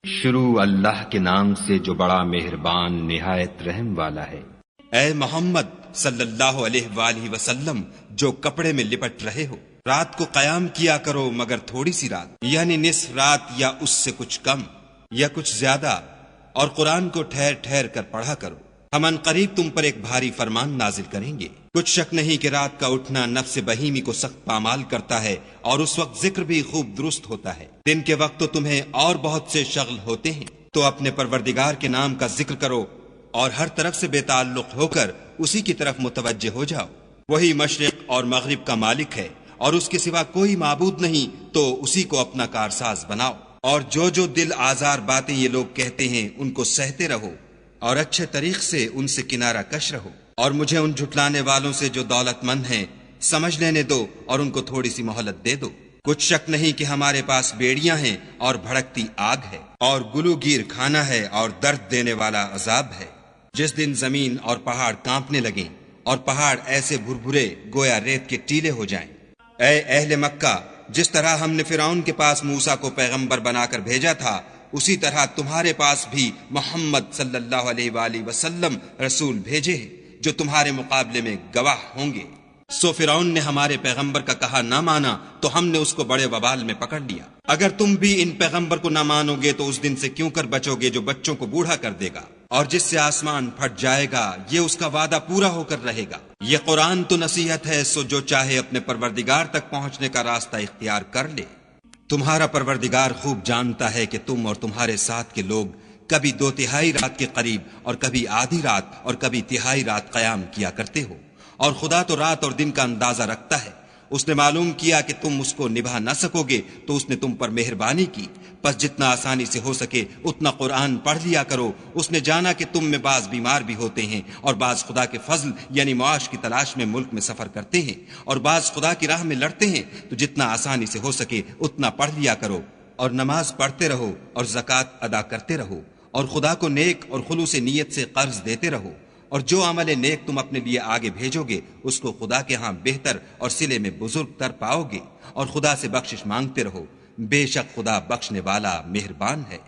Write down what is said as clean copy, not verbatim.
شروع اللہ کے نام سے جو بڑا مہربان نہایت رحم والا ہے۔ اے محمد صلی اللہ علیہ وآلہ وسلم، جو کپڑے میں لپٹ رہے ہو، رات کو قیام کیا کرو مگر تھوڑی سی رات، یعنی نصف رات یا اس سے کچھ کم یا کچھ زیادہ، اور قرآن کو ٹھہر ٹھہر کر پڑھا کرو۔ ہم ان قریب تم پر ایک بھاری فرمان نازل کریں گے۔ کچھ شک نہیں کہ رات کا اٹھنا نفس بہیمی کو سخت پامال کرتا ہے، اور اس وقت ذکر بھی خوب درست ہوتا ہے۔ دن کے وقت تو تمہیں اور بہت سے شغل ہوتے ہیں، تو اپنے پروردگار کے نام کا ذکر کرو اور ہر طرف سے بے تعلق ہو کر اسی کی طرف متوجہ ہو جاؤ۔ وہی مشرق اور مغرب کا مالک ہے، اور اس کے سوا کوئی معبود نہیں، تو اسی کو اپنا کارساز بناؤ۔ اور جو دل آزار باتیں یہ لوگ کہتے ہیں ان کو سہتے رہو، اور اچھے طریق سے ان سے کنارہ کش رہو۔ اور مجھے ان جھٹلانے والوں سے جو دولت مند ہیں سمجھ لینے دو، اور ان کو تھوڑی سی مہلت دے دو۔ کچھ شک نہیں کہ ہمارے پاس بیڑیاں ہیں اور بھڑکتی آگ ہے، اور گلو گیر کھانا ہے اور درد دینے والا عذاب ہے۔ جس دن زمین اور پہاڑ کانپنے لگیں اور پہاڑ ایسے بھربھرے گویا ریت کے ٹیلے ہو جائیں۔ اے اہل مکہ، جس طرح ہم نے فرعون کے پاس موسیٰ کو پیغمبر بنا کر بھیجا تھا، اسی طرح تمہارے پاس بھی محمد صلی اللہ علیہ وآلہ وسلم رسول بھیجے ہیں، جو تمہارے مقابلے میں گواہ ہوں گے۔ سو فرعون نے ہمارے پیغمبر کا کہا نہ مانا، تو ہم نے اس کو بڑے وبال میں پکڑ لیا۔ اگر تم بھی ان پیغمبر کو نہ مانو گے تو اس دن سے کیوں کر بچو گے جو بچوں کو بوڑھا کر دے گا، اور جس سے آسمان پھٹ جائے گا، یہ اس کا وعدہ پورا ہو کر رہے گا۔ یہ قرآن تو نصیحت ہے، سو جو چاہے اپنے پروردگار تک پہنچنے کا راستہ اختیار کر لے۔ تمہارا پروردگار خوب جانتا ہے کہ تم اور تمہارے ساتھ کے لوگ کبھی 2/3 رات کے قریب اور کبھی آدھی رات اور کبھی تہائی رات قیام کیا کرتے ہو، اور خدا تو رات اور دن کا اندازہ رکھتا ہے۔ اس نے معلوم کیا کہ تم اس کو نبھا نہ سکو گے، تو اس نے تم پر مہربانی کی، پس جتنا آسانی سے ہو سکے اتنا قرآن پڑھ لیا کرو۔ اس نے جانا کہ تم میں بعض بیمار بھی ہوتے ہیں، اور بعض خدا کے فضل یعنی معاش کی تلاش میں ملک میں سفر کرتے ہیں، اور بعض خدا کی راہ میں لڑتے ہیں، تو جتنا آسانی سے ہو سکے اتنا پڑھ لیا کرو، اور نماز پڑھتے رہو اور زکوٰۃ ادا کرتے رہو، اور خدا کو نیک اور خلوص نیت سے قرض دیتے رہو، اور جو عمل نیک تم اپنے لیے آگے بھیجو گے اس کو خدا کے ہاں بہتر اور صلے میں بزرگ تر پاؤ گے، اور خدا سے بخشش مانگتے رہو، بے شک خدا بخشنے والا مہربان ہے۔